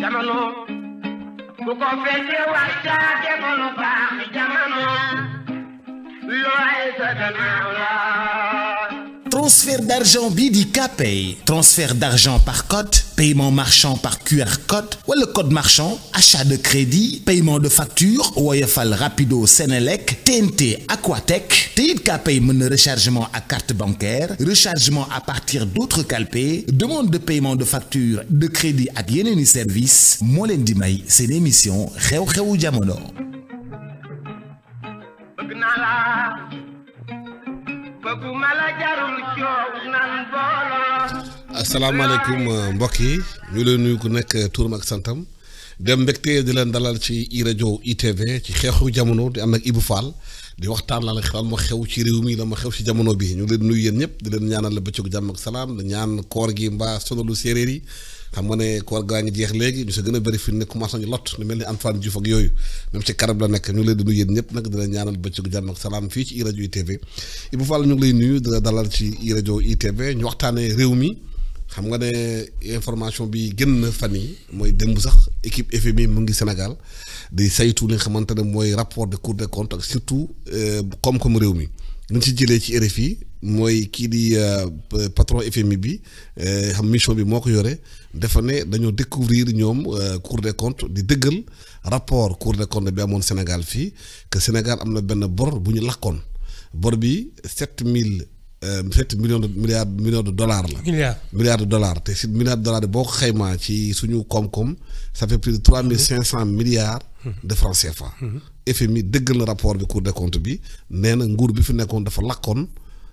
jamono ku ko fekke waxtaate ko lu baax jamono looy sa gannaaw la. Transfert d'argent bi di Kpay transfert d'argent par code paiement marchand par QR code wala code marchand achat de crédit paiement de facture Woyofal Rapido Senelec TNT Aquatech te it Kpay mën na rechargement à carte bancaire rechargement à partir d'autres calpés demande de paiement de facture de crédit ak yeneeni service moo leen di may seen émission xew-xewu jamono. asalaamaaleykum mbokk yi ñu leen nuyu ku nekk turam ak santam dem mbégte di leen dalal ci rajo ITV ci xeexu jamono di ànd ak Ibou Fall di waxtaan la xel ma xew ci réew mi la ma xew ci jamono bi ñu leen nuyu yéen ñëpp di leen ñaanal la bëccëgu jàmm ak salaam di ñaan koor gi mbaa sonalu séeréer yi xam nga ne koor gaa ngi jeex léegi ñu sa gën a bëri fi ne commencé nañu lot ni mel ni Antoine Diouf ak yooyu même ci karab la nekk ñu leen di nuyu yéen ñëpp nag di leen ñaanal bëccëgu jàmm ak salaam fii ci rajo ITV Ibou Fall ñu ngi lay nuyu di la dalal ci rajo ITV ñu waxtaanee réew mi xam nga ne information bi gën na fan yi mooy démb sax équipe FMI mu ngi Sénégal di saytu li nga xamante ne mooy rapport de Cour des comptes ak surtout koom-koom réew mi ñu ci jëlee ci RFI mooy kii di patron FMI bi xam mission bi moo ko yore dafa ne dañoo découvrir ñoom Cour des comptes di dëggal rapport Cour des comptes bi amoon Sénégal fii que Sénégal am na benn bor bu ñu lakkoon bor bi 7 millions de dollars la. milliards de dollars te si milliards de dollars boo ko xaymaa ci suñu koom-koom ça fait plus de 3500 milliards de francs CFA. FMI dëggal na rapport bi Cour des comptes bi nee na nguur bi fi nekkoon dafa lakkoon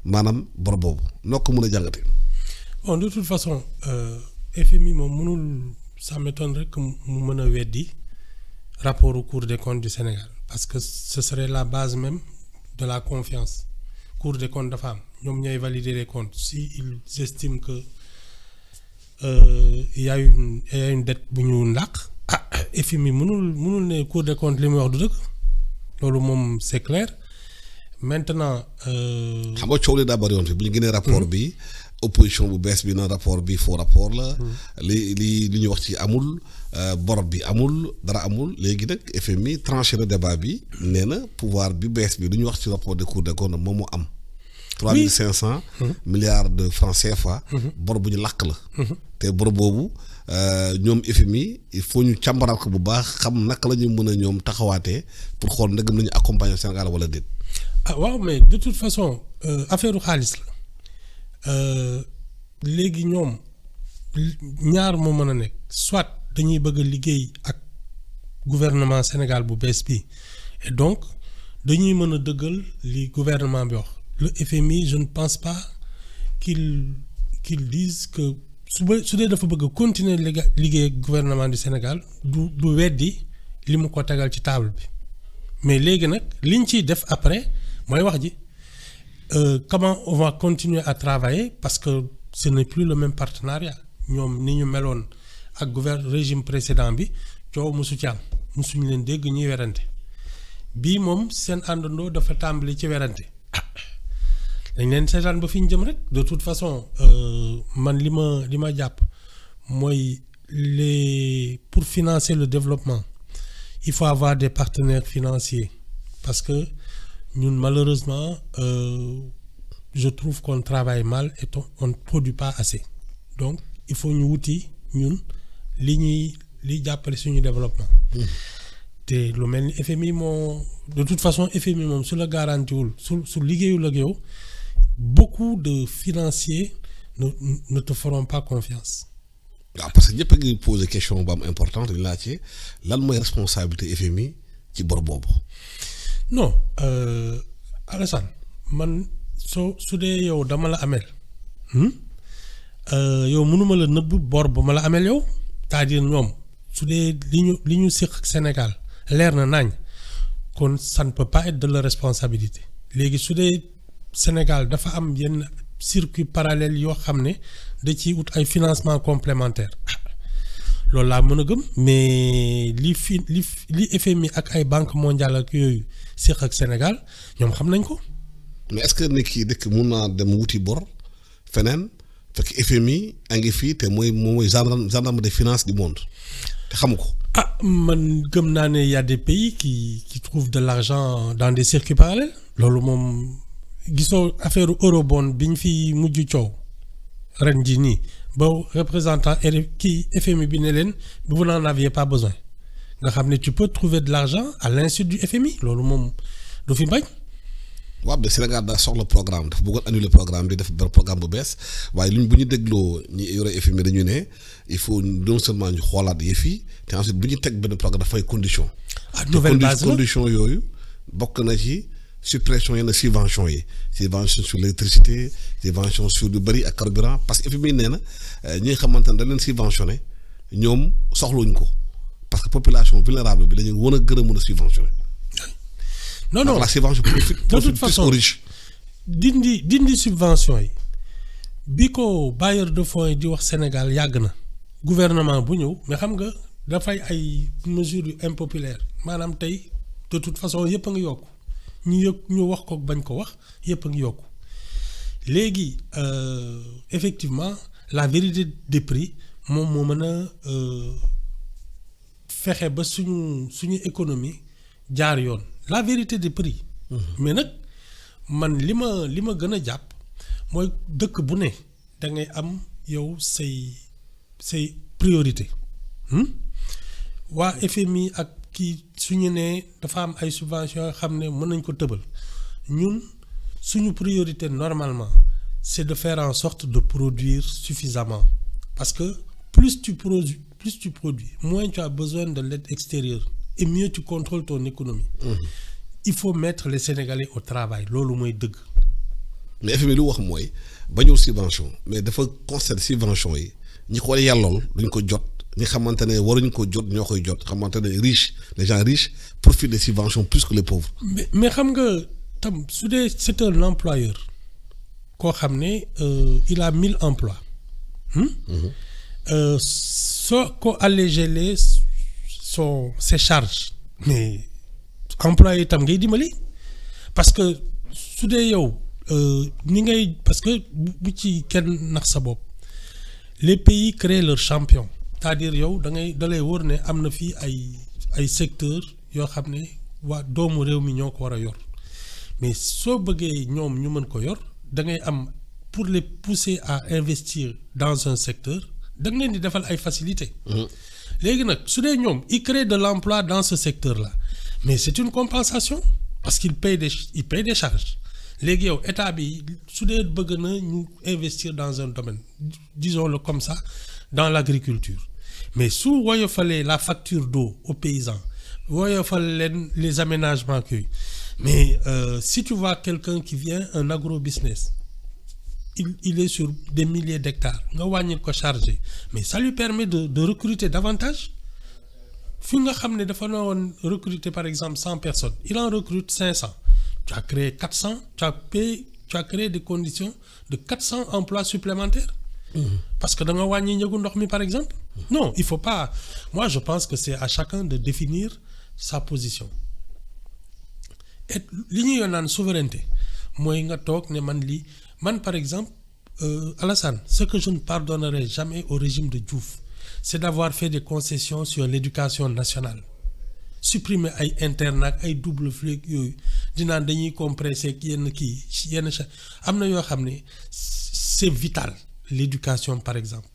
maanaam bor boobu noo ko mën a jàngatee. bon de toute façon FMI moom mënul ça m'étonne rek mu mën a weddi rapport au Cour des comptes du Sénégal parce que ce serait la base même de la confiance. Cour des comptes dafa am ñoom ñooy valider les comptes si ils estiment que il y a une dette bu ñu ndàq FMI mënul ne Cour des comptes li muy wax du dëgg loolu moom c'est clair maintenant. xam nga coow li daa bëri woon fi bu ñu génnee rapport bi opposition bu bees bi na rapport bi faux rapport la. li ñuy wax ci amul bor bi amul dara amul léegi nag FMI tranché na débat bi nee na pouvoir bi bees bi lu ñuy wax ci rapport de Cour des comptes moom moo am. 3500 milliards de francs CFA. bor bu ñu lakk la. te bor boobu ñoom FMI il faut ñu càmbaraat ko bu baax xam naka la ñu mën a ñoom taxawaatee pour xool ndegam nañu accompagner Sénégal wala déet. ah waaw mais de toute façon affaire xaalis la léegi ñoom ñaar moo mën a nekk soit dañuy bëgg a liggéey ak gouvernement Sénégal bu bees bi et donc dañuy mën a dëggal li gouvernement bi wax. Le FMI je ne pense pas qu'il dise que su dee dafa bëgg a continuer liggéey ak gouvernement du Sénégal du weddi li mu ko tegal ci table bi mais léegi nag liñ ciy def après mooy wax ji comment on va continuer à travailler parce que ce n'est plus le même partenariat ñoom ni ñu meloon ak régime précédent bi coow mosu ci am mosuñu leen dégg ñuy werante bii moom seen àndandoo dafa tàmbali ci werante dañ leen seetaan ba fi ñu jëm rek de toute façon man li ma jàpp mooy pour financer le développement il faut avoir des partenaires financiers parce que ñun malheureusement je trouve qu'on travaille mal et on ne produit pas assez donc il faut ñu wuti ñun li jàppale suñu développement te lu mel ni FMI moo de toute façon FMI moom su la garantiwul su liggéeyul ak yow beaucoup de financiers ne te feront pas confiance. waaw parce que ñëpp a ngi poser question bu am importante dañu laa ci lan mooy responsabilité FMI ci bor boobu. non Alassane man su dee yow dama la amel yow mënuma la nëbb bor ba ma la amel yow c'est-à-dire ñoom su dee li ñu séq ak Sénégal leer na nañ kon ça ne peut pas être de leur responsabilité léegi su dee Sénégal dafa am yenn circuit parallèle yoo xam ne da ciy ut ay financement complémentaire loolu laa mën a gëm mais li FMI ak ay banque mondiale ak yooyu séq ak Sénégal ñoom xam nañ ko. mais est-ce que nit ki dëkk mun naa dem wuti bor feneen fekk FMI a ngi fii te mooy gendarme des finances du monde te xamu ko. ah man gëm naa ne y a des pays qui trouvent de l'argent dans des circuits parallèles loolu moom gisoo affaire eurobond bi ñu fi mujj coow ren ji nii ba représentant kii FMI bi ne leen vous n'en aviez pas besoin nga xam ne tu peux trouver de l'argent à l'insu du FMI loolu moom du fi bañ. waaw mais Sénégal daa soxla programme dafa bëggoon annuler programme bi def programme bu bees waaye luñ bu ñu dégloo ñi yore FMI dañu ne il faut non seulement ñu xoolaat yëf yi te ensuite bu ñu teg benn programme dafay condition. ah nouvelle base condition yooyu bokk na ci suppression yenn subvention yi subvention sur l'électricité subvention sur lu bëri ak carburant parce que FMI nee na ñi nga xamante ne dañ leen subventionné ñoom soxluñ ko parce que population vulnérable bi la ñu war a gën a mën a subventionné. non non la subvention de toute façon dindi subvention yi bi ko bailleur de fonds yi di wax Sénégal yàgg na gouvernement bu ñëw mais xam nga dafay ay mesures yu impopulaires maanaam tey de toute façon yëpp a ngi yokku ñu wax ko bañ ko wax yëpp a ngi yokku léegi effectivement la vérité des prix moom moo mën a fexe ba suñu économie jaar yoon. La vérité des prix. Mais nag man li ma gën a jàpp mooy dëkk bu ne da ngay am yow say priorité waa FMI ak kii suñu ne dafa am ay subventions yoo xam ne mën nañ ko tëbal ñun suñu priorité normalement c'est de faire en sorte de produire suffisamment parce que plus tu produis moins tu as besoin de l'aide extérieure et mieux tu contrôles ton économie. Il faut mettre les Sénégalais au travail loolu mooy dëgg. mais FMI lu wax mooy bañul subvention mais dafa concerne subvention yi ñi ko yàllool duñ ko jot ñi xamante ne waruñ ko jot ñoo koy jot xamante ne les gens riches profitent des subventions plus que les pauvres. mais xam nga tam su dee c'est un employeur koo xam ne il a 1000 emplois. soo ko alléger ses charges mais employé itam ngay dimbali parce que su dee yow ni ngay parce que bu ci kenn nax sa bopp les pays créent leurs champions c'est-à-dire yow da lay wóor ne am na fii ay secteurs yoo xam ne waa doomu réew mi ñoo ko war a yor mais soo bëggee ñoom ñu mën ko yor da ngay am pour les pousser à investir dans un secteur da nga leen di defal ay facilités. léegi nag su dee ñoom ils créent de l'emploi dans ce secteur-là mais c'est une compensation parce qu'ils payent des charges léegi yow état bi su dee bëgg na ñu investir dans un domaine disons-le comme ça dans l'agriculture mais su woyofalee la facture d'eau aux paysans woyofal leen les aménagements que mais si tu vois quelqu'un qui vient un agro-business il est sur des milliers d'hectares nga wàññil ko chargé mais ça lui permet de recruter davantage fi nga xam ne dafa woon recruter par exemple 100 personnes il en recrute 500 tu as créé 400 tu as créé des conditions de 400 emplois supplémentaires. Parce que da nga wàññi njëgu ndox mi par exemple. Non il faut pas moi je pense que c'est à chacun de définir sa position et li ñuy naan souveraineté mooy nga toog ne man par exemple Alassane ce que je ne pardonnerai jamais au régime de Diouf c'est d'avoir fait des concessions sur l'éducation nationale supprimer ay internat ay double flux yooyu dinaan dañuy compresser yenn am na yoo xam ne c'est vital l'éducation par exemple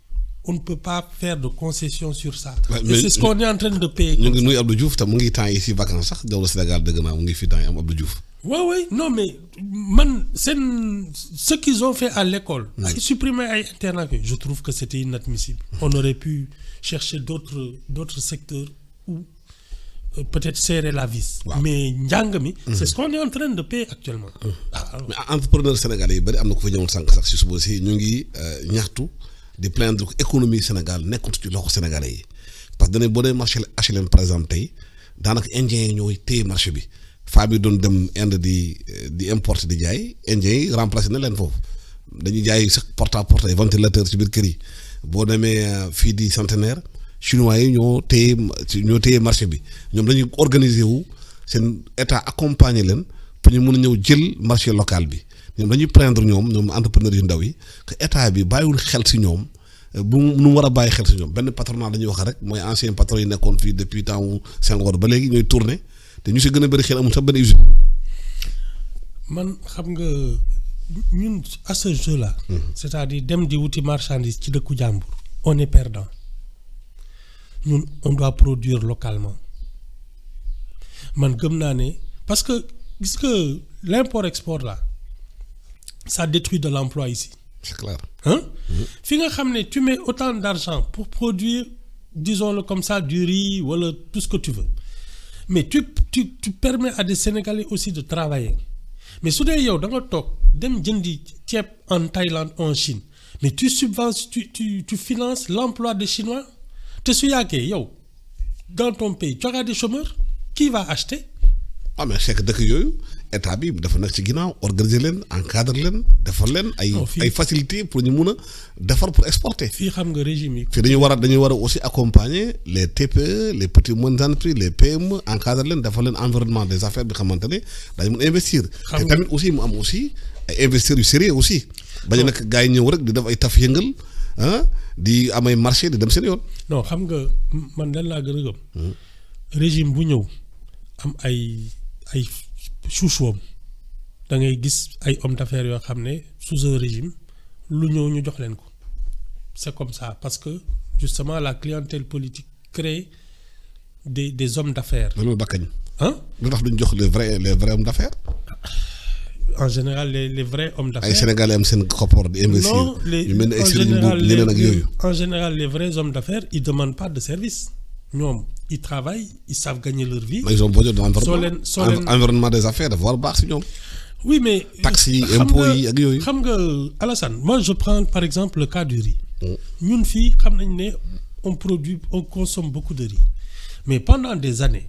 on ne peut pas faire de concessions sur ça. Et c'est ce qu'on est en train de payer. ñu ngi nuyu Abdou Diouf te mu ngi temps yi si vacances sax jaww Sénégal dëgg naa mu ngi fi temps yi am Abdou Diouf. Oui, non, mais ce qu'ils ont fait à l'école, supprimer ay internat, je trouve que c'était inadmissible. On aurait pu chercher d'autres secteurs où peut-être serrer la vis. Wow. Mais njàng mi, c'est ce qu'on est en train de payer actuellement. Mais entrepreneur sénégalais yi bari am na ko fa ñëwoon sànq sax si suba si ñu ngi ñaxtu di plaindre économie Sénégal nekkul ci loxo sénégalais yi parce que dañu boo dee marché HLM par exemple tey daanaka indien yi ñooy téye marché bi. femme yi doon dem Inde di importer di jaay indien yi remplacé na leen foofu dañuy jaay sax porte à porte ay ventilateur ci biir kër yi boo demee fii di Centenaire chinois yi ñoo téye marché bi ñoom dañuy organiser wu seen état accompagner leen pour ñu mën a ñëw jël marché local bi ñoom dañuy plaindre ñoom entrepreneurs yu ndaw yi que état bi bàyyiwul xel si ñoom bu nu war a bàyyi xel si ñoom benn patronat dañuy wax rek mooy ancien patron yi nekkoon fii depuis temps wu Senghor ba léegi ñooy tourné te ñu si gën a bëri xel amul sax benn usine. man xam nga ñun à ce jeu là. c'est-à-dire dem di wuti marchandise ci dëkku jàmbur. on est perdant ñun on doit produire localement man gëm naa ne parce que gis nga l'import-export là ça détruit de l'emploi ici. C'est clair. Hein? Fi nga xam ne tu mets autant d'argent pour produire disons-le comme ça du riz wala tout ce que tu veux mais tu permets à des Sénégalais aussi de travailler mais su dee yow da nga toog dem jëndi ceeb en Thaïlande ou en Chine mais tu finances l'emploi des Chinois te su yàggee yow dans ton pays tu auras des chômeurs qui va acheter. ah mais c'est que dëkk yooyu état bi dafa nekk ci ginnaaw organiser leen encadrer leen defal leen ay facilités pour ñu mun a defar pour exporter. fii xam nga régime yi. fii dañu war a aussi accompagner les TPE les petites moyennes entreprises les PME encadrer leen defal leen environnement des affaires bi xamante ne dañu mun investir. te tamit aussi mu am aussi ay investisseurs yu sérieux aussi. bañ a nekk gars yi ñëw rek di def ay taf yëngal di am ay marché di dem seen yoon. non xam nga man dañ laa gën a gëm. régime bu ñëw am ay chouchouam da ngay gis ay hommes d'affaires yoo xam ne sous un régime lu ñëw ñu jox leen ko c'est comme ça parce que justement la clientèle politique crée des hommes d'affaires. loolu ba kañ. lu tax duñ jox les vrais hommes d'affaires. en général les vrais hommes d'affaires. ay Sénégalais am seen koppar di investir. non en général les vrais hommes d'affaires ils demandent pas de service. ñoom ils travaillent ils savent gagner leur vie. mais ils ont besoin de environnement des affaires dafa war a baax si ñoom. oui mais taxes yi impôts yi ak yooyu. xam nga Alassane moi je prends par exemple le cas du riz. ñun fii xam nañ ne on consomme beaucoup de riz mais pendant des années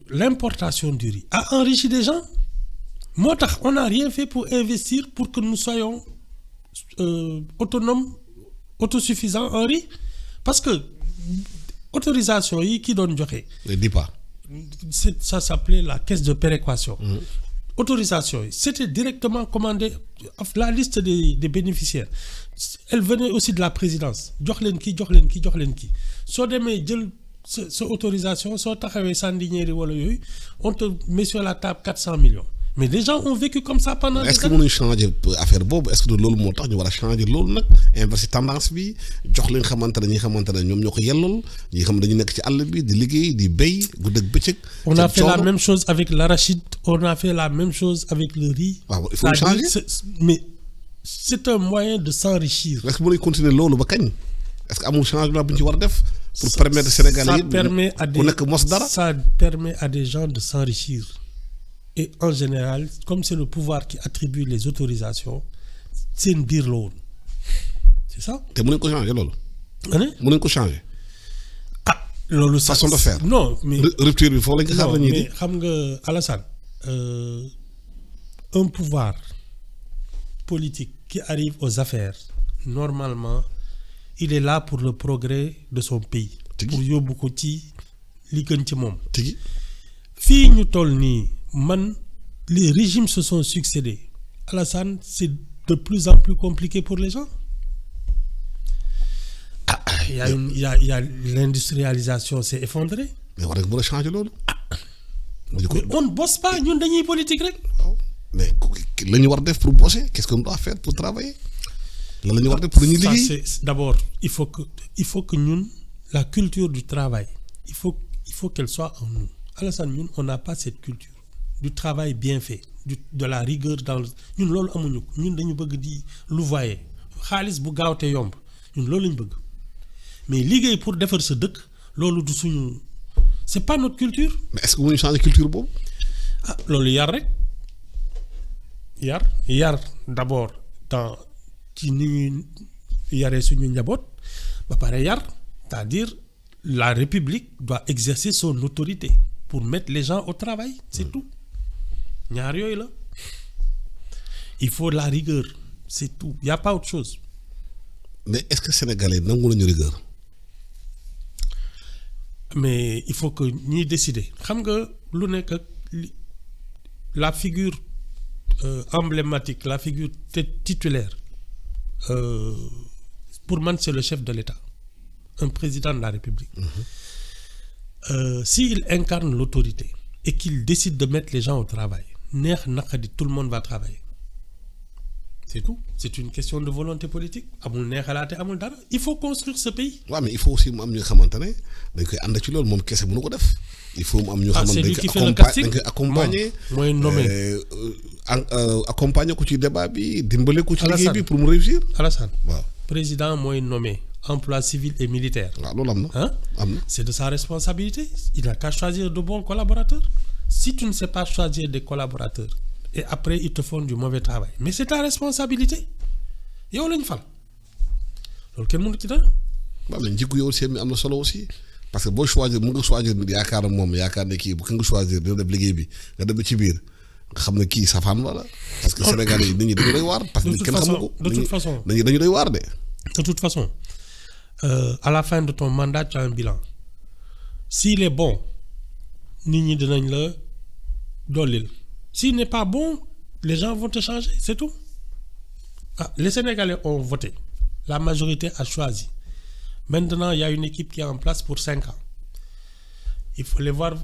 l'importation du riz a enrichi des gens moo tax on n'a rien fait pour investir pour que nous soyons autonomes autosuffisants en riz parce que autorisation yi ki doon joxe. les DIPA. ça s'appelait la caisse de péréquation. autorisation yi c'était directement commandé la liste des bénéficiaires elle venait aussi de la présidence jox leen kii jox leen kii jox leen kii soo demee jël sa autorisation soo taxawee Sandiniéry wala yooyu on te met sur la table 400 millions. mais les gens ont vécu comme ça pendant des années. est-ce que mënuñ changer affaire boobu est-ce que loolu moo tax ñu war a changer loolu nag inverser tendance bi jox leen xamante ne ñi xamante ne ñoom ñoo ko yellool ñi xam dañu nekk ci àll bi di liggéey di béy guddeeg bëccëg. on a fait la même chose avec l'arachide on a fait la même chose avec le riz. waaw il faut changer mais c'est un moyen de s'enrichir. est-ce que mënuñ continuer loolu ba kañ est-ce que amul changement bu ñu ci war a def. pour permettre Sénégalais yi ku nekk mos dara. ça permet à des gens de s'enrichir. Et en général, comme c'est le pouvoir qui attribue les autorisations, c'est une biir la woon c'est ça. te mën nañu ko changer loolu. mën nañu ko changer. loolu façon de faire. non mais rupture bi foofu lañ ko xaar la ñuy di. mais xam nga Alassane un pouvoir politique qui arrive aux affaires normalement il est là pour le progrès de son pays. pour yóbbu ko ci li gën ci moom. tigi fii ñu toll nii. man les régimes se sont succédés Alassane c'est de plus en plus compliqué pour les gens il y a l'industrialisation s'est effondrée. mais war nañu mën a changer loolu. on ne bosse pas ñun dañuy politique rek. waaw mais la ñu war def pour bosser qu'est-ce qu'on doit faire pour travailler lan la ñu war def pour ñu liggéey. d'abord il faut que ñun la culture du travail il faut qu'elle soit en nous Alassane ñun on n'a pas cette culture. du travail bien fait de la rigueur dans ñun loolu amuñu ko ñun dañu bëgg di louvoyer xaalis bu gaaw te yomb ñun loolu lañu bëgg mais liggéey pour defar sa dëkk loolu du suñu c'est pas notre culture. mais est-ce que mënuñu changer culture boobu. loolu yar rek yar d'abord dans ci ni ñuy yaree suñu njaboot ba pare yar c'est-à-dire la République doit exercer son autorité pour mettre les gens au travail c'est tout. ñaar yooyu la il faut la rigueur c'est tout il y a pas autre chose. mais est-ce que Sénégalais nangu nañu rigueur. mais il faut que ñuy décider xam nga lu nekk ak la figure emblématique la figure titulaire pour moi c'est le chef de l'État, un président de la République. S'il incarne l'autorité et qu'il décide de mettre les gens au travail, tout le monde va travailler. C'est tout. C'est une question de volonté politique. Il faut construire ce pays. Oui, mais il faut aussi am ñu xamantane dañ koy and ci lool mom kessé mënu ko def. Il faut am ñu xamantane dañ koy accompagner moy nommé accompagner ko ci débat bi dimbalé ko ci liggéey bi pour mu réussir. Alassane. Waaw. Président moy nommé emploi civil et militaire. Waaw loolu amna. C'est de sa responsabilité. Il n'a qu'à choisir de bons collaborateurs. Si tu ne sais pas choisir des collaborateurs et après ils te font du mauvais travail, mais c'est ta responsabilité. Yow lañ fal. Loolu kenn mënu ci dara. Waaw mais njikko yow aussi am na solo aussi parce que boo choisir mu nga choisir nit yaakaar moom yaakaar ne kii bu ko nga choisir dina def liggéey bi nga dem ci biir nga xam ne kii safaan wala parce que Sénégalais yi nit ñi dañu doy waar parce que kenn xamu ko de toute façon dañu doy waar de. De toute façon à la fin de ton mandat tu as un bilan. S'il est bon nit ñi dinañ la dollil. S'il n'est pas bon, les gens vont te changer, c'est tout. Les Sénégalais ont voté. La majorité a choisi. Maintenant, il y a une équipe qui est en place pour 5 ans. Il faut les voir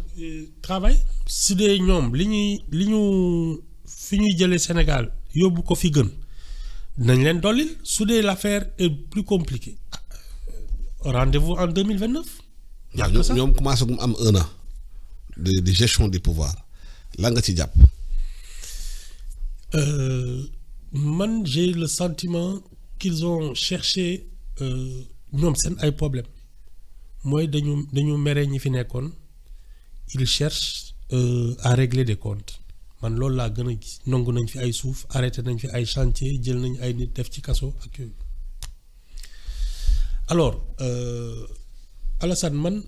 travailler. Si des gens, li fini de Sénégal, yobu ko fi gën. Nañ len dolil. Si l'affaire est plus compliquée. Rendez-vous en 2029. Ñom commencé gum am 1 an de gestion du pouvoir. La nga ci japp. Man, j'ai le sentiment qu'ils ont cherché ñoom seen ay problème mooy dañu mere ñi fi nekkoon ils cherchent à régler des comptes man loolu laa gën a gis nangu nañ fi ay suuf arrêté nañ fi ay chantier jël nañ ay nit def ci kaso ak yooyu alors Alassane man.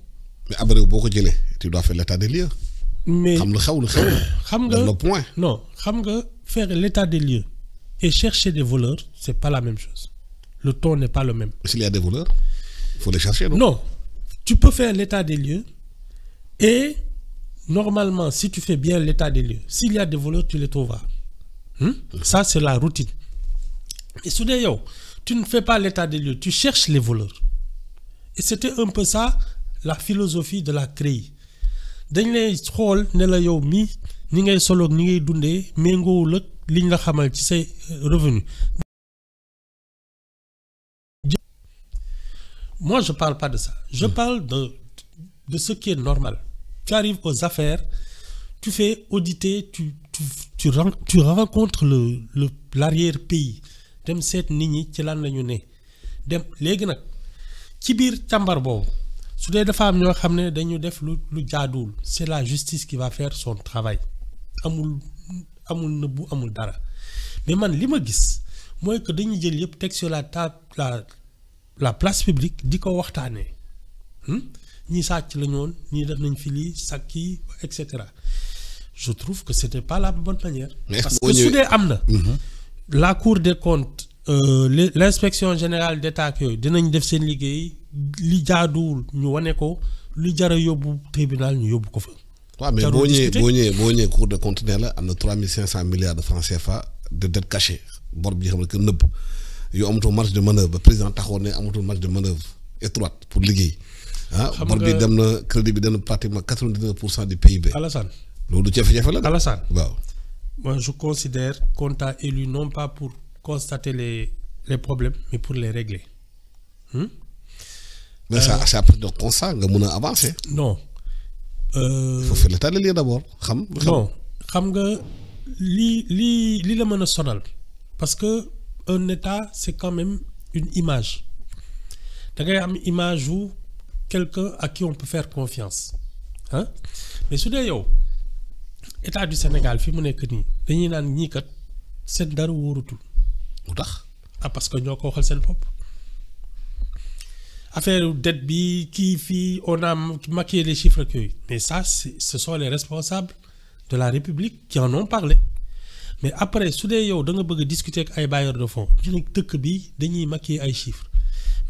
mais après boo ko jëlee tu dois faire l'état des lieux. mais xam nga le point. Non xam nga faire l'état des lieux et chercher des voleurs c'est pas la même chose. Le ton n'est pas le même. S'il y a des voleurs, il faut les chercher, non? Non. Tu peux faire l'état des lieux et normalement, si tu fais bien l'état des lieux, s'il y a des voleurs, tu les trouveras. Ça, c'est la routine. Et soudain, tu ne fais pas l'état des lieux, tu cherches les voleurs. Et c'était un peu ça, la philosophie de la CREI. Dañ lay xol ne la yow mi ni ngay solo ni ngay dundé méngoowul ak liñ la xamal ci say revenu. Moi, je ne parle pas de ça. Je parle de ce qui est normal. Tu arrives aux affaires, tu fais auditer, tu rencontres l'arrière-pays. Dem set nit ñi ci lan lañu né. Dem légui nak ci biir càmbar boobu su dee dafa am ñoo xam ne dañu def lu jaaduwul c'est la justice qui va faire son travail. Amul nëbbu amul dara. Mais man li ma gis mooy que dañuy jël yëpp teg sur la place publique di ko waxtaanee ñii sàcc la ñoon ñii def nañ fi lii sàcc yi et cetera je trouve que c'était pas la bonne manière. Parce que su dee am na. La Cour des comptes l'inspection générale d'État ak yooyu dinañ def seen liggéey li jaaduwul ñu wane ko li jar a yóbbu tribunal ñu yóbbu ko fa. waaw mais boo ñëwee Cour des comptes ne la am na 3500 milliards de francs CFA de dette cachée bor bi xam ne que nëbb. Yo amatul marge de manœuvre ba président taxaw ne amatul marge de manœuvre étroite pour liggéey bor bi dem na crédit bi dem na pratiquement 99% du PIB. Alassane loolu jafe-jafe la. Alassane waaw. Moi je considère qu'on t'a élu non pas pour constater les problèmes mais pour les régler. Mais ça c'est après de constat nga mën a avancer. Non. Il faut faire l'état des lieux d'abord xam. Non xam nga li la mën a sonal parce que. Un État, c'est quand même une image. Da ngay am image ou quelqu'un à qui on peut faire confiance. Mais su dee yow État du Sénégal fi mu nekk nii dañuy naan ñii kat seen dara wóorutul. Lu tax. Parce que ñoo ko waxal seen bopp. Affaire dette bi kii fii on a maquillé les chiffres ak yooyu. Mais ça ce sont les responsables de la République qui en ont parlé. Mais après su dee yow da nga bëgg discuter ak ay bailleurs de fonds ñu ne dëkk bi dañuy maquiller ay chiffres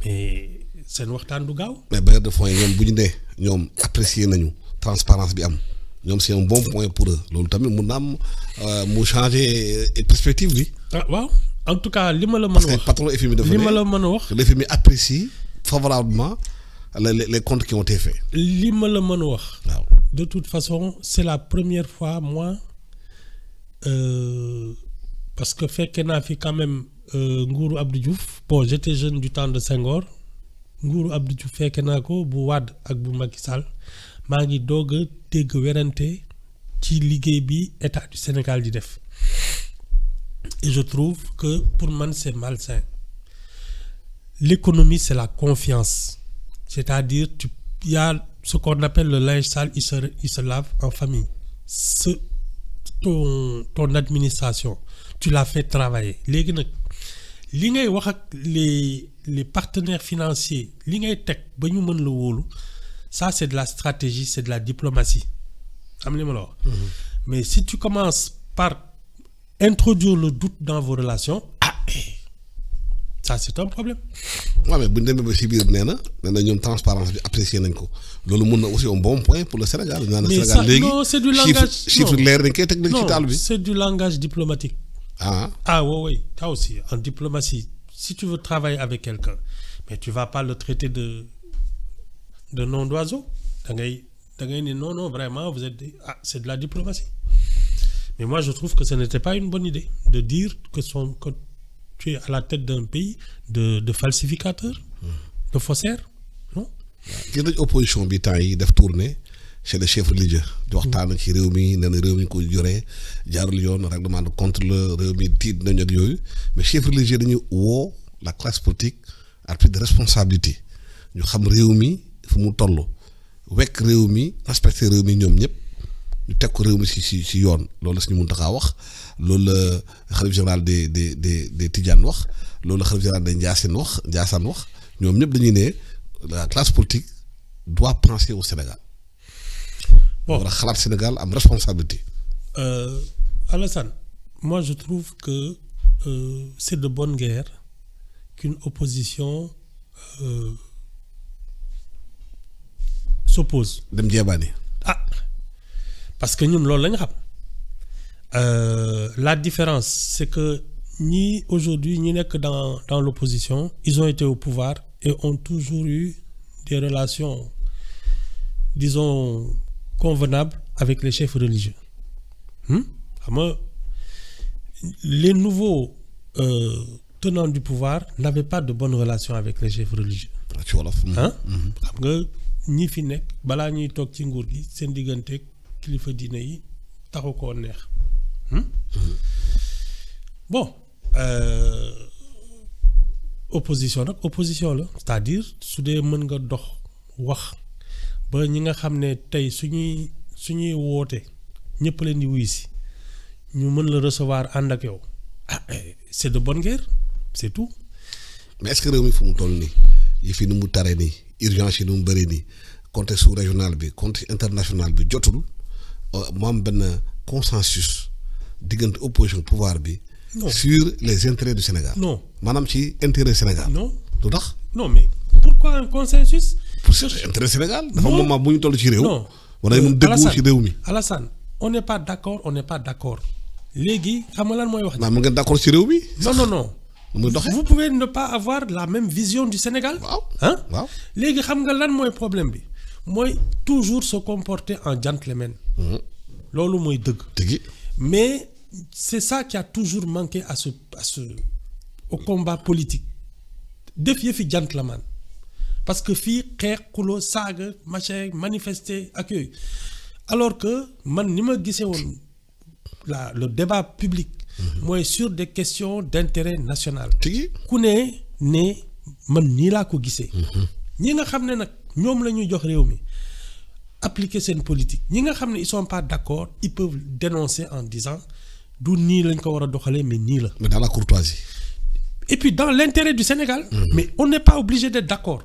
mais seen waxtaan du gaaw. mais bailleurs de fonds yi ñoom bu ñu nee ñoom apprécier nañu transparence bi am ñoom c'est un bon point pour eux loolu tamit mun na am mu changer perspective bi. Waaw en tout cas li ma la mën parce a que wax patron FMI dafa li ma ne la mën a wax le FMI apprécie favorablement les comptes qui ont été faits. li ma la mën a wax waaw de toute façon c'est la première fois moi parce que fekkee naa fi quand même nguuru Abdou Diouf bon j'étais jeune du temps de Senghor nguuru Abdou Diouf fekkee naa ko bu Wade ak bu Macky Sall maa ngi doog a dégg werante ci liggéey bi état du Sénégal di def et je trouve que pour man c'est malsain. L'économie c'est la confiance, c'est-à-dire il y a ce qu'on appelle le linge sale, il se lave en famille. Ton administration tu l'as fait travailler léegi nag li ngay wax ak les partenaires financiers li ngay teg ba ñu mën la wóolu ça c'est de la stratégie, c'est de la diplomatie xam li ma la wax. Mais si tu commences par introduire le doute dans vos relations ça c'est un problème. waaw mais bu ñu demee ba si biir nee na ñoom transparence bi apprécié nañ ko loolu mun na aussi un bon point pour le Sénégal. mais ça non c'est du langage chiffre leer dañ koy teg ci taal bi. c'est du langage diplomatique. Ah oui ça aussi en diplomatie si tu veux travailler avec quelqu'un mais tu vas pas le traiter de nom d'oiseau da ngay ne non vraiment vous êtes c'est de la diplomatie mais moi je trouve que ce n'était pas une bonne idée de dire que tu es à la tête d'un pays de falsificateurs, de faussaires, non? gis nañ opposition bi temps yi def tournée chez les chefs religieux di waxtaan ci réew mi nee na réew mi ko joree jaarul yoon règlement de compte la réew mi tiit nañu ak yooyu mais chefs religieux dañuy woo la classe politique à plus de responsabilité ñu xam réew mi fu mu toll wekk réew mi respecter réew mi ñoom ñëpp ñu teg ko réew mi si yoon loolu la suñu Mountakha wax loolu la xalif général des Tidiane wax loolu la xalif général des Ndiassane wax ñoom ñëpp dañuy ne la classe politique doit penser au Sénégal. Bon war a xalaat Sénégal am responsabilité. Alassane moi je trouve que c'est de bonne guerre qu'une opposition s'oppose. dem jeebaane. Parce que ñun loolu la ñu xam la différence c'est que ñi aujourd'hui ñi nekk dans l'opposition ils ont été au pouvoir et ont toujours eu des relations disons convenables avec les chefs religieux xam nga les nouveaux tenants du pouvoir n'avaient pas de bonnes relations avec les chefs religieux xam nga ñi fi nekk balaa ñuy toog ci nguur gi seen diggante kilifa diine yi taxu koo neex bon opposition nag opposition la c'est-à-dire su dee mën nga dox wax ba ñi nga xam ne tey suñuy woote ñëpp leen di wuy si ñu mën la recevoir ànd ak yow c'est de bonne guerre c'est tout. mais est-ce que réew mi fu mu toll nii yi fi nu mu tare nii urgence yi nu mu bëri nii contexte sous-régional bi contexte international bi jotul mu am benn consensus diggante opposition pouvoir bi. sur les intérêts du Sénégal. non maanaam ci intérêt Sénégal. non lu tax. non mais pourquoi un consensus. pour intérêt Sénégal. dafa moment bu ñu toll ci réew. non wala mun déggu ci réew mi. Alassane on n'est pas d'accord léegi xam nga lan mooy wax. mu ngeen d'accord ci réew mi. non. Vous pouvez ne pas avoir la même vision du Sénégal. waaw léegi xam nga lan mooy problème bi mooy toujours se comporter en gentleman. loolu mooy dëgg. mais c'est ça qui a toujours manqué au combat politique def yëfi gentleman parce que fii xeex xuloo saaga machin manifester ak yooyu alors que man ni ma gisee woon le débat public. mooy sur des questions d'intérêt national. ku ne man nii laa ko gisee. ñi nga xam ne nag ñoom la ñuy jox réew mi appliquer seen politique ñi nga xam ne ils sont pas d'accord ils peuvent dénoncer en disant du nii lañ ko war a doxalee mais nii la. mais dans la courtoisie. et puis dans l'intérêt du Sénégal. mais on n'est pas obligé d'être d'accord.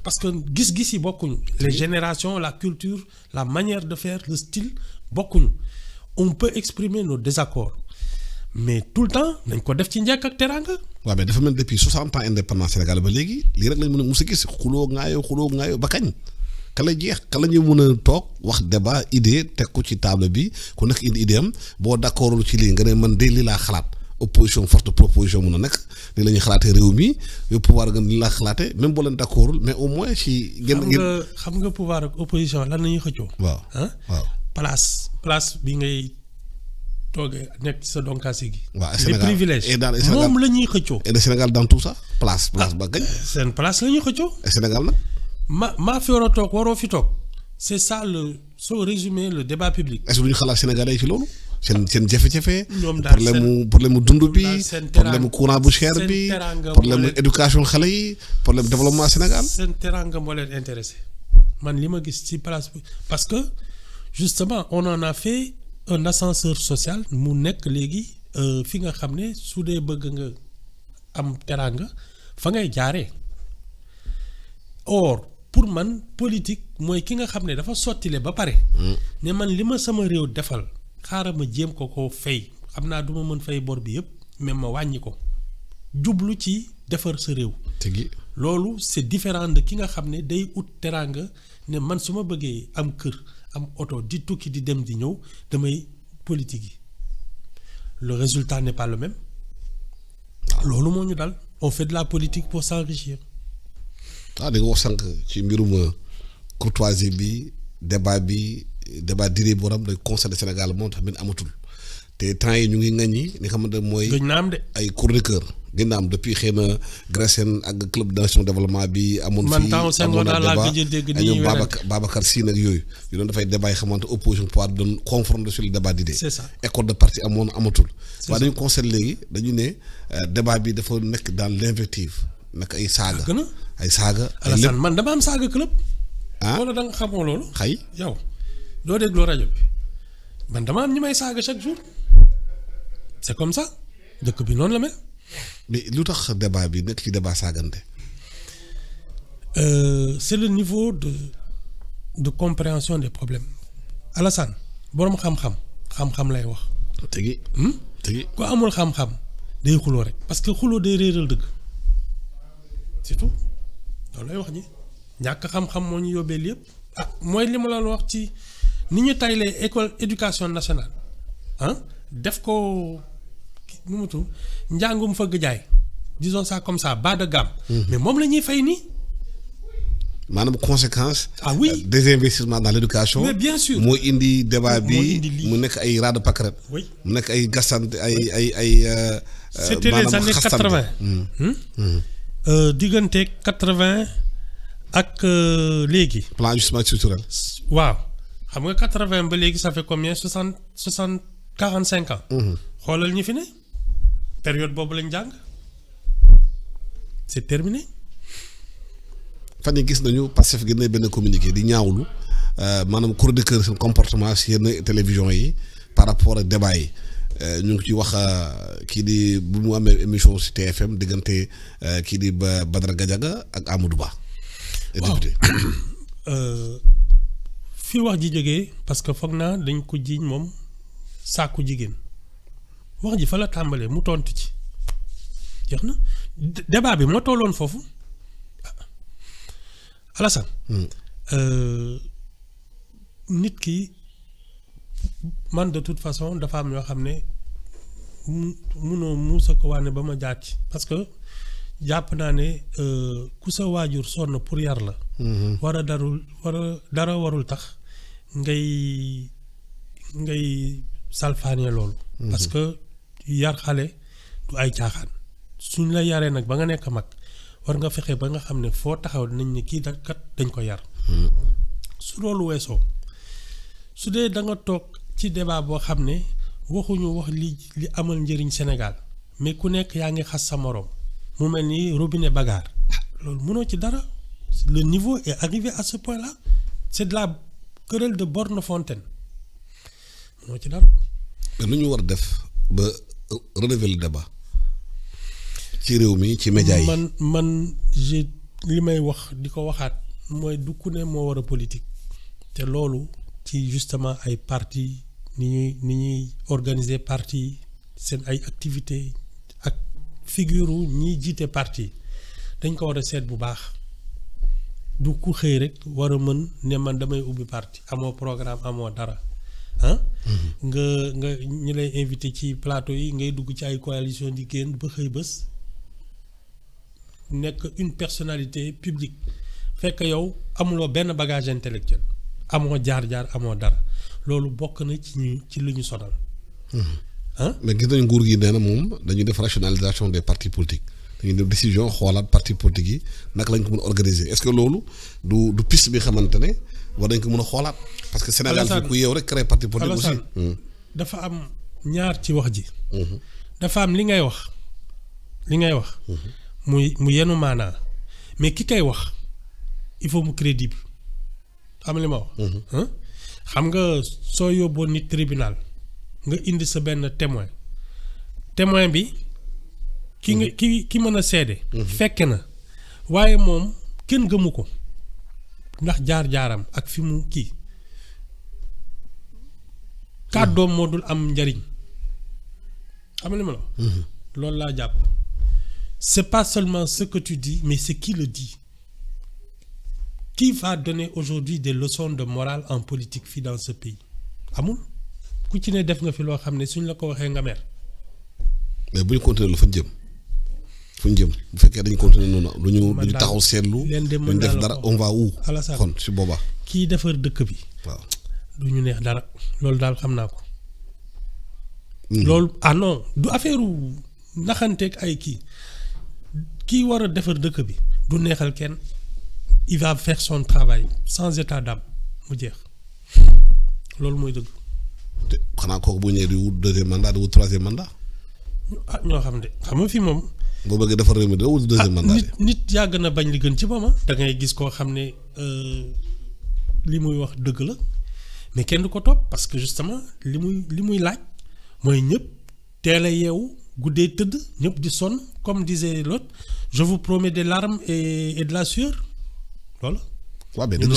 parce que gis-gis yi bokkuñu. les générations la culture la manière de faire le style bokkuñu on peut exprimer nos désaccords. mais tout le temps nañ ko def ci njëkk ak teraanga. waaw mais dafa mel depuis 60 ans indépendance Sénégal ba léegi lii rek lañ mën a mus a gis xuloo ŋaayoo ba kañ ka la jeex ka la ñu mën a toog wax débat idée teg ko ci table bi ku nekk indi idée am boo d'accordul ci lii nga ne man de lii laa xalaat opposition forte proposition mun a nekk ni la ñuy xalaatee réew mi yow pouvoir gën la xalaatee même boo leen d'accordul mais au moins ci. xam nga pouvoir ak opposition lan la ñuy xëccoo. waaw waaw place bi ngay toogee nekk ci sa donkaasi gi. waaw les privilèges moom la ñuy xëccoo. et le Sénégal dans tout ça place ba gañ. seen place la ñuy xëccoo. et Sénégal nag. maa fi war a toog waroo fi toog c'est ça soo résumer le débat public. est-ce que duñu xalaat Sénégalais yi ci loolu. seen jafe-jafe. ñoom daal problème mu dund bi. problème mu courant bu cher bi. problème mu éducation xale yi. problème développement Sénégal. seen teranga moo leen intéressé man li ma gis ci place bi parce que justement on en a fait un ascenseur social mu nekk léegi fi nga xam ne su dee bëgg nga am teranga fa ngay jaaree or pour man politique mooy ki nga xam ne dafa sottile ba pare. ne man li ma sama réew defal. xaaral ma jéem ko fay xam naa du ma mën fay bor bi yëpp même ma wàññi ko jublu ci defar sa réew. loolu c'est différent de ki nga xam ne day ut teraanga ne man su ma bëggee am kër am oto di tukki di dem di ñëw damay politique yi le résultat n'est pas le même. loolu moo ñu dal on fait de la politique pour s'enrichir. da nga wax sànq ci mbirum courtoisie bi débat diré boram de conseil de Sénégal moom tamit amatul te temps yi ñu ngi ŋaññi li nga xamante ne mooy. gëj na am de ay cours de cœur gën na am depuis xëy na Grèce ak club de nation développement bi. amoon fii amoon na débat ay ñoom Babacar Sy nag yooyu yu doon dafay débat yi xamante opposition pouvoir doon confronter sur le débat d'idées. c'est ça école de parti amatul. waaye dañu conseil léegi dañu ne débat bi dafa nekk dans l'invective nag ay saaga. ay saaga ay lépp man dama am saaga club. wala da nga xamoo loolu. xëy yow. doo dégloo rajo bi man dama am ñi may saaga chaque jour c'est comme ça dëkk bi noonu la mel. mais lu tax débat bi nekk ci débat saagante. c'est le niveau de compréhension des problèmes Alassane boroom xam-xam lay wax. tegi ku amul xam-xam day xuloo rek parce que xuloo day réeral dëgg c'est tout loolu lay wax ji ñàkk xam-xam moo ñu yóbbee lépp mooy li ma la wax ci. ni ñu taylee école éducation nationale def ko nu mu tudd njàngum fëgg jaay disons ça comme ça bas de gamme. mais moom la ñuy fay nii. maanaam conséquence. Oui. désinvestissement dans l'éducation. mais bien sûr moo indi débat bi mu nekk ay raz de pâquerette. oui mu nekk ay gasante ay. c'était les années 80. diggante 80 ak léegi. plan ajustement structurel. waaw. xam nga 80 ba léegi ça fait combien 45 ans. xoolal ñi fi ne période boobu lañ jàng c'est terminé. fan yi gis nañu Pastef génne benn communiqué di ñaawlu maanaam cours de cœur seen comportement si yenn télévision yi par rapport ak débat yi ñu ngi ci wax kii di bu mu amee émission si TFM diggante kii di Badara Gadiaga ak Amadou Ba. député. fi wax ji jógee parce que foog naa dañ ko jiiñ moom sàkku jigéen wax ji fa la tàmbalee mu tontu ci jeex na débat bi moo tolloon foofu Alassane. nit ki man de toute façon dafa am yoo xam ne munoo muusa ko waane ba ma jaar ci parce que jàpp naa ne ku sa waajur sonn pour yar la. dara warul tax ngay salfaane loolu. parce que yar xale du ay caaxaan suñ la yaree nag ba nga nekk mag war nga fexe ba nga xam ne foo taxaw nañ ne kii kat dañ ko yar. su loolu weesoo su dee da nga toog ci débat boo xam ne waxuñu wax li amal njëriñ Sénégal mais ku nekk yaa ngi xas sa moroom mu mel ni robinet bagarre loolu mënoo ci dara le niveau est arrivé à ce point-là c'est de la querelle de borne fontaine mënoo ci dara. mais lu ñu war a def ba relever le débat ci réew mi ci média yi. man li may wax di ko waxaat mooy du ku ne moo war a politique te loolu ci justement ay parti ni ñuy organiser parti seen ay activités ak figure ñiy jiite parti dañ ko war a seet bu baax du ku xëy rek war a mën ne man damay ubbi parti amoo programme amoo dara nga ñi lay invité ci plateau yi ngay dugg ci ay coalition di génn ba xëy bés nekk une personnalité publique fekk yow amuloo benn bagage intellectuel amoo jaar-jaar amoo dara loolu bokk na ci lu ñu sonal. mais gis nañu nguur gi nee na moom dañuy def rationalisation des partis politiques dañuy def décision xoolaat parti politique yi naka lañ ko mën a organiser est-ce que loolu du piste bi xamante ne war nañ ko mën a xoolaat. parce que Sénégal fi ku yeew rek créer parti politique aussi. dafa am ñaar ci wax ji. dafa am li ngay wax. mu yenu maanaa mais ki koy wax il faut mu crédible xam li ma wax. xam nga soo yóbboon nit tribunal nga indi sa benn témoin bi ki nga ki mën a seede. fekke na waaye moom kenn gëmu ko ndax jaar-jaaram ak fi mu kii kàddoom moo dul am njariñ xam li ma la wax. loolu laa jàpp. C'est pas seulement ce que tu dis, mais c'est qui le dit. Qui va donner aujourd'hui des leçons de morale en politique fii dans ce pays amul ku ci ne def nga fi loo xam ne suñ la ko waxee nga mer. mais bu ñu continuer lu fa jëm bu fekkee dañu continuer noonu lu ñu taxaw seetlu duñu def dara on va où kon si boobaa kii defar dëkk bi waaw du ñu neex dara loolu daal xam naa ko. loolu non du affaire naxanteeg ay kii war a defar dëkk bi du neexal kenn il va faire son travail sans état d'âme mu jeex loolu mooy dëgg. te xanaa kooku bu ñëwee di wut deuxième mandat di wut troisième mandat. ñoo xam nga fi moom. boo bëggee defar réew mi doo wut deuxième mandat. nit yàgg na bañ li gën ci moom da ngay gis koo xam ne li muy wax dëgg la mais kenn du ko topp parce que justement li muy laaj mooy ñëpp teel a yeewu. guddee tëdd ñëpp di sonn comme disait l'autre je vous promets des larmes et de la sueur voilà. waaw mais dañu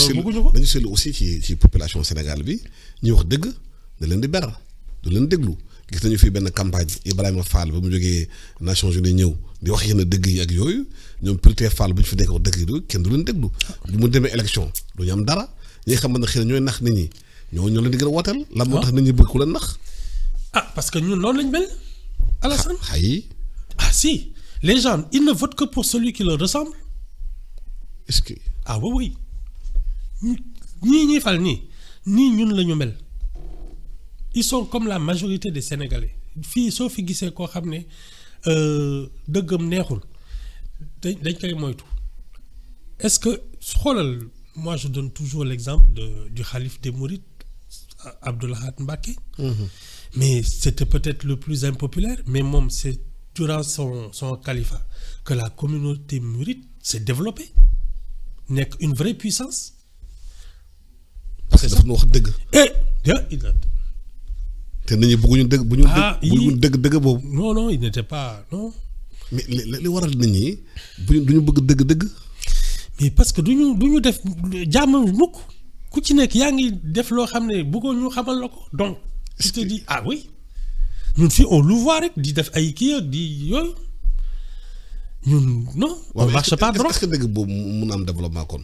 seetlu aussi ci population Sénégal bi ñuy wax dëgg da leen di ber da leen déglu gis nañu fii benn campagne Ibrahima Fall ba mu jógee Nations Unies ñëw di wax yenn dëgg yi ak yooyu ñoom Pulité Fall bu ñu fi nekk wax dëgg yi kenn du leen déglu bu mu demee élection du ñu am dara ñi nga xam ne xëy na ñooy nax nit ñi ñoo leen di gën a wooteel. lan moo tax nit ñi bëgg ku leen nax. parce que ñun noonu lañ mel. Alassane si les gens ils ne votent que pour celui qui leur ressemble. est-ce que. oui ñii fal nii ñun la ñu mel ils sont comme la majorité des Sénégalais fii soo fi gisee koo xam ne dëggam neexul dañ koy moytu est-ce que xoolal moi je donne toujours l'exemple du khalife des Mourides Abdou Lahad Mbacké. Mais c'était peut-être le plus impopulaire, mais c'est durant son califat que la communauté mouride s'est développée, n'est une vraie puissance. Parce que dafa wax dëgg. te nit ñi bëgguñu dëgg bëgguñu dëgg boobu. non il n'était pas non. mais li waral nit ñi duñu bëgg dëgg. mais parce que duñu def jàmm mukk ku ci nekk yaa ngi def loo xam ne bëggoo ñu xamal la ko donc. tu te dis oui ñun fii on lu voit rek di def ay kii ak di yooyu ñun non. on marche pas droit est-ce que dëgg boobu mun am développement kon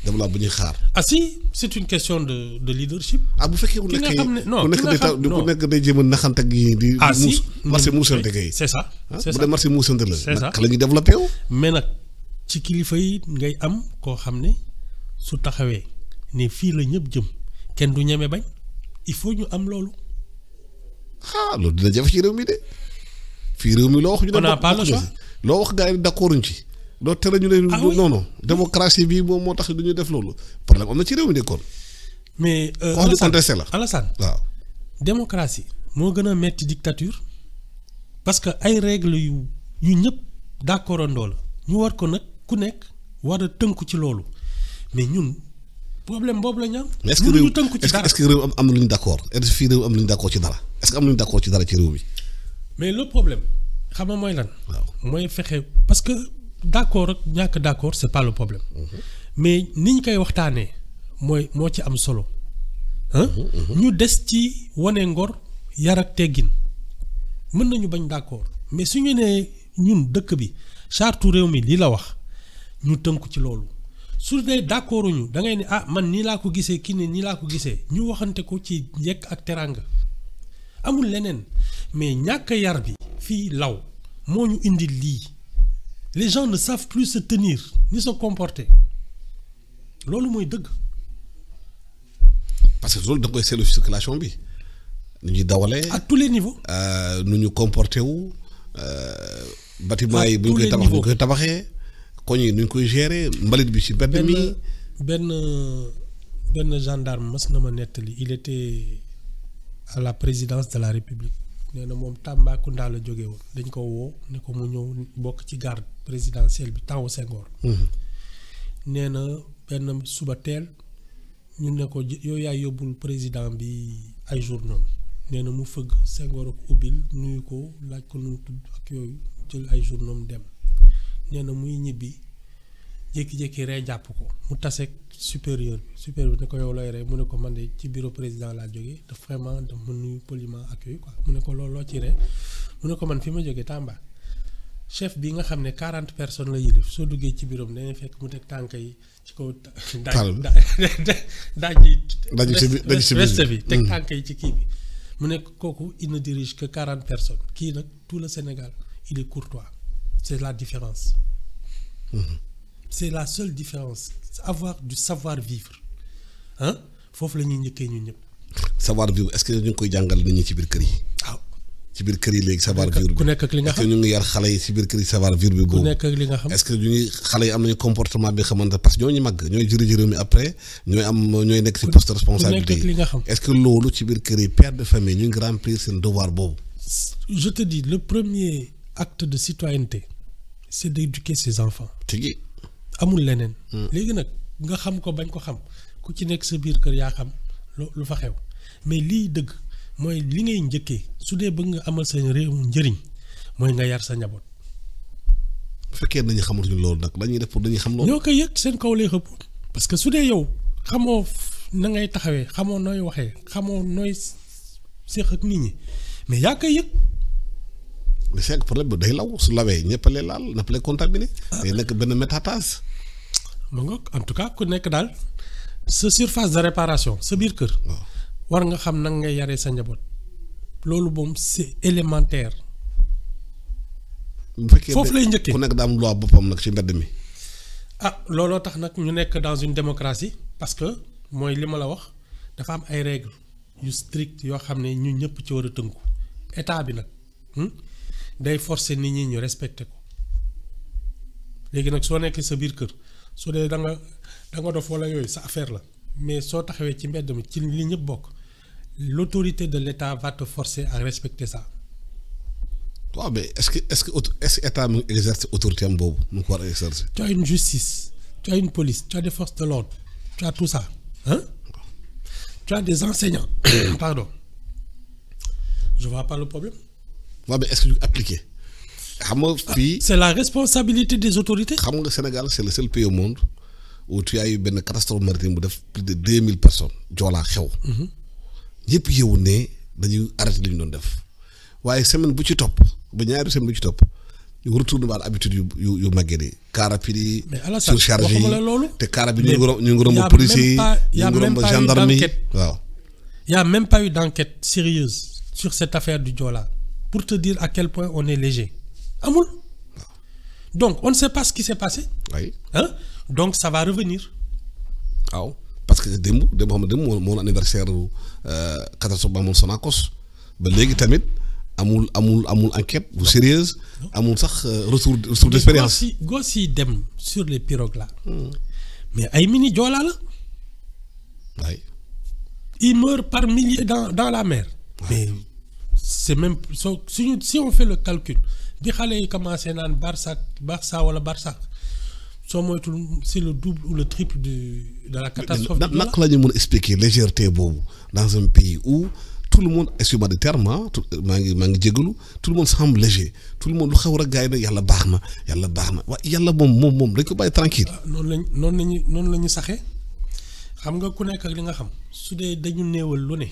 développement bu ñuy xaar. si c'est une question de leadership. bu fekkee ku nekk day jéem a naxante ak yi di. si marché muusante kay. c'est ça c'est ça bu dee marché muusante la. c'est ça naka la ñuy développé wu. mais nag ci kilifa yi ngay am koo xam ne su taxawee ne fii la ñëpp jëm kenn du ñeme bañ il faut ñu am loolu. loolu dina jafe ci réew mi de fii réew mi loo wax ñu ne. on n'a pas le choix loo wax gars yi d'accorduñ ci. doo tere ñu ne. non démocratie bi moom moo tax duñu def loolu problème am na ci réew mi de kon. mais wax ñu contesté la Alassane waaw. démocratie moo gën a metti dictature parce que ay règles yu ñëpp d'accord andoo la ñu war ko nag ku nekk war a tënku ci loolu mais ñun. problème boobu la ñu am. est-ce que réew am na lu ñu d'accord est-ce que fii réew am na lu ñu d'accord ci dara est-ce que am na lu ñu d'accord ci dara ci réew mi. mais le problème xam nga mooy lan. waaw mooy fexe parce que d'accord ak ñàkk d'accord c'est pas le problème. mais ni ñu koy waxtaanee moo ci am solo. ñu des ci wane ngor yar ak teggin mën nañu bañ d'accord mais su ñu nee ñun dëkk bi charte réew mi lii la wax ñu tënku ci loolu. su dee d'accorduñu da ngay ne man nii laa ko gisee kii ne nii laa ko gisee ñu waxante ko ci njëkk ak teraanga amul leneen mais ñàkk yar bi fii law moo ñu indi lii les gens ne savent plus se tenir ni se comporter loolu mooy dëgg. parce que loolu da nga koy seetlu circulation bi nu ñuy dawalee. à tous les niveaux. nu ñu comporté wu. bâtiment yi bu ñu koy tabax bu ñu koy tabaxee. koñ yi nu ñu koy gérer mbalit bi ci mbedd mi. benn gendarme mas na ma nettali il était à la présidence de la République nee na moom Tambacounda la jóge woon dañ ko woo ne ko mu ñëw bokk ci garde présidentielle bi temps wu Senghor. nee na benn suba teel ñu ne ko yow yaay yóbbul président bi ay journaux nee na mu fëgg Senghor ak ubbil nuyu ko laaj ko nu mu tudd ak yooyu jël ay journaux dem nee na muy ñibbi jékki-jékki ree jàpp ko mu taseeg supérieur bi ne ko yow looy ree mu ne ko man de ci bureau président laa jógee daf vraiment daf ma nuyu poliment ak yooyu quoi mu ne ko loolu loo ci ree mu ne ko man fi ma jógee Tamba chef bi nga xam ne 40 personnes la yilif soo duggee ci bureau bi dañuy fekk mu teg tànk yi ci kaw daaj reste bi teg tànk yi ci kii bi mu ne kooku il ne dirige que 40 personnes kii nag tout le Sénégal il est courtois c'est la différence. C'est la seule différence avoir du savoir-vivre ah foofu la ñuy njëkkee ñun ñëpp. savoir-vivre est-ce que ñu ngi koy jàngal nit ñi ci biir kër yi. waaw ci biir kër yi léegi savoir-vivre bi ku nekk ak li nga xam est-ce que ñu ngi yar xale yi ci biir kër yi savoir-vivre bi boobu. ku nekk ak li nga xam est-ce que ñu ngi xale yi am nañu comportement bi nga xamante parce que ñooñu màgg ñooy jëri réew mi après ñooy nekk ci poste de responsabilité ku nekk ak li nga xam. est-ce que loolu ci biir kër yi père de famille ñu ngi remplir seen devoir boobu. Je te dis le premier acte de citoyenneté c'est d'éduquer ses enfants. tigi amul leneen. léegi nag nga xam ko bañ ko xam ku ci nekk sa biir kër yaa xam lu fa xew mais lii dëgg mooy li ngay njëkkee su dee bëgg nga amal sa réew njëriñ mooy nga yar sa njaboot. bu fekkee nañu xamatuñu loolu nag dañuy def pour dañuy xam loolu. ñoo koy yëg seen kaw lay xëpp parce que su dee yow xamoo na ngay taxawee xamoo nooy waxee xamoo nooy séq ak nit ñi mais yaa koy yëg. mais c'est que problème bi day law su lawee ñëpp a lay laal ñëpp a lay contaminé. day nekk benn métaphase. ma nga en tout cas ku nekk daal sa surface de réparation sa biir kër. war nga xam nag ngay yaree sa njaboot. loolu moom c'est élémentaire. bu fekkee foofu lay njëkkee ku nekk daa am loi boppam nag ci mbedd mi. ah looloo tax nag ñu nekk dans une démocratie parce que mooy li ma la wax dafa am ay règles yu strict yoo xam ne ñu ñëpp ci war a tënku état bi nag day forcer nit ñi ñu respecter ko léegi nag soo nekkee sa biir kër su dee da nga dof wala yooyu sa affaire la mais soo taxawee ci mbedd mi ci li ñëpp bokk l'autorité de l'État va te forcer à respecter ça. waaw mais est-ce que état mu exerce autorité am boobu mu ko war a exercer. Tu as une justice, tu as une police, tu as des forces de l'ordre, tu as tout ça hein? Tu as des enseignants pardon je vois pas le problème. waaw mais est-ce que ñu appliqué. xam nga fii c'est la responsabilité des autorités. xam nga Sénégal c'est le seul pays au monde où tu as eu benn catastrophe maritime bu def plus de 2000 personnes joolaa xew. ñëpp yeewu ne dañuy arrêté li ñu doon def waaye semaine bu ci topp ba ñaari semaine bu ci topp ñu retourné waat habitude yu màggee di car rapide yi. mais Alassane surchargé waxuma la loolu. te car bi ñu ngi romb policiers yi ñu ngi romb gendarme yi waaw. y a même pas eu d'enquête sérieuse sur cette affaire du Joola pour te dire à quel point on est léger amul. Donc on ne sait pas ce qui s'est passé. oui hein donc ça va revenir. waaw parce que démb xam ne démb moo anniversaire catastrophe ba amoon Sonacos ba léegi tamit amul enquête bu sérieuse amul sax retour d'expérience. gos yi dem sur les pirogues là. mais ay mini Joola la. waay. ils meurent par milliers dans la mer. mais c'est même si on fait le calcul bi xale yi commencé naan Barça wala Barça soo moytul c'est le double ou le triple de la catastrophe. naka la ñu mën a expliquer légèreté boobu dans un pays où tout le monde excuse-moi du terme maa ngi jégalu tout le monde semble léger tout le monde lu xew rek gars yi nag yàlla baax na waaye yàlla moom dañ ko bàyyi tranquille. noonu la ñu saxee xam nga ku nekk ak li nga xam su dee dañu néewal lu ne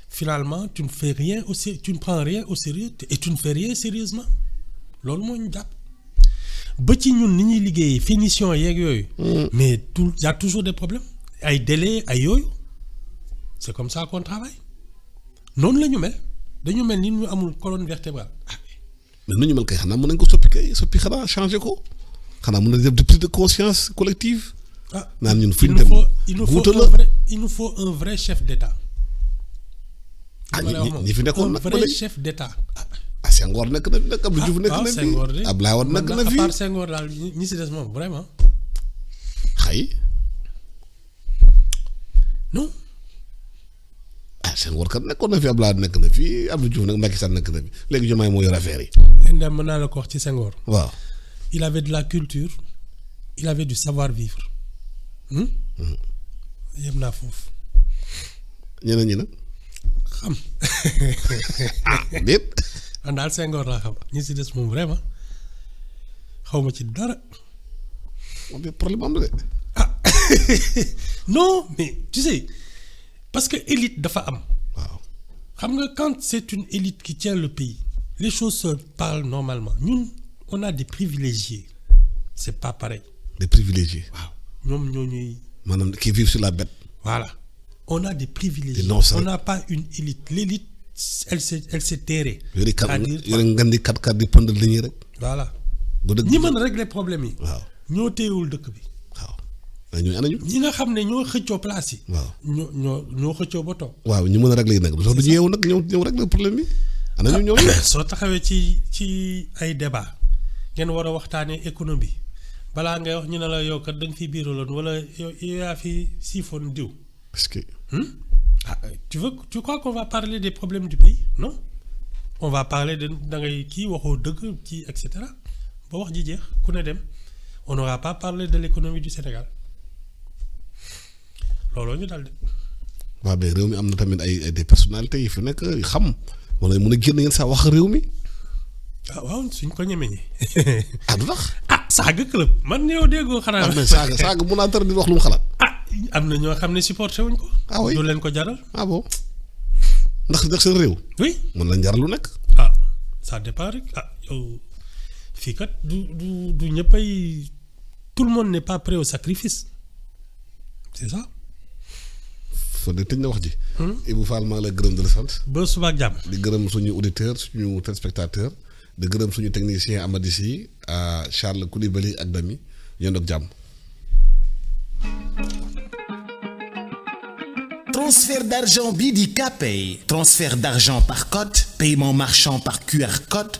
finalement tu ne prends rien au sérieux et tu ne fais rien sérieusement loolu moo ñu jàpp ba ci ñun ni ñuy liggéeyee finition yeeg yooyu. mais y a toujours des problèmes ay délais ay yooyu c'est comme ça qu'on travaille noonu la ñu mel dañu mel ni ñu amul colonne vertébrale. mais nu ñu mel kay xanaa mën nañ ko soppi xanaa changer ko xanaa mën nañ def de prise de conscience collective. naan ñun fu ñu dem il nous faut un vrai chef d'État. ñi fi nekkoon nag un vrai chef d'État. Senghor nekk na fi nag Abdou Diouf nekk na fi Abdoulaye Wade nekk na fi à part Senghor daal ñi si des moom vraiment. xëy. non. Senghor kat nekkoon na fi Abdoulaye nekk na fi Abdou Diouf nag Macky Sall nekk na fi léegi Diomaye moo yor affaire yi. leen dem mën naa la ko wax ci Senghor. waaw. il avait de la culture il avait du savoir-vivre. yem naa foofu. ñeneen ñi nag. xam. déet. man daal Senghor laa xam ñi si des moom vraiment xaw ma ci dara. moom problème am na de. non mais tu sais parce que élite dafa am. waaw xam nga quand c'est une élite qui tient le pays les choses se parlent normalement ñun on a des privilégiés c'est pas pareil. des privilégiés. waaw ñoom ñoo ñuy. maanaam qui vivent sur la bête. voilà on a des privilégiés. on n'a pas une élite l'élite elle s'est terrée. yore ngan di kat di pëndal li ñuy rek. voilà. bu dëgg ñi mën a régler problème yi. waaw ñoo téyewul dëkk bi. waaw. ñooñu ana ñu. ñi nga xam ne ñoo xëccoo place yi. waaw ñoo xëccoo ba toog. waaw ñu mën a régler nag sax du ñu yeewu nag ñëw régler problème bi. ana ñu ñooñu. soo taxawee ci ay débat ngeen war a waxtaanee économie balaa ngay wax ñu ne la yow kat da nga fi biiraloon wala yow yaa fi siifoon diw. parce que. tu crois qu'on va parler des problèmes du pays non on va parler de da ngay kii waxoo dëgg kii et cetera ba wax ji jeex ku ne dem on n'aura pas parlé de l'économie du Sénégal looloo ñu dal de. waaw mais réew mi am na tamit ay des personnalités yi fi nekk xam wala mën a génn yéen saa wax réew mi. waaw suñ ko ñemee. du tax. saaga club man yow déggoo xanaa. mais saaga mun naa tar di wax lu mu xalaat. am na ñoo xam ne supporté wuñ ko. oui du leen ko jaral. bon ndax seen réew. oui mën nañ jaral lu nekk. ça dépend rek yow fii kat du ñëppay tout le monde n'est pas prêt au sacrifice c'est ça. soo dee tëj na wax ji. Ibou Fall maa ngi lay gërëm di la sant. ba suba ak jàmm. di gërëm suñu auditeur suñu téléspectateur di gërëm suñu technicien Amady Sy Charles Koulibaly ak Dami ñoom ak jàmm. Transfert d'argent bi di Kpay transfert d'argent par code paiement marchand par QR code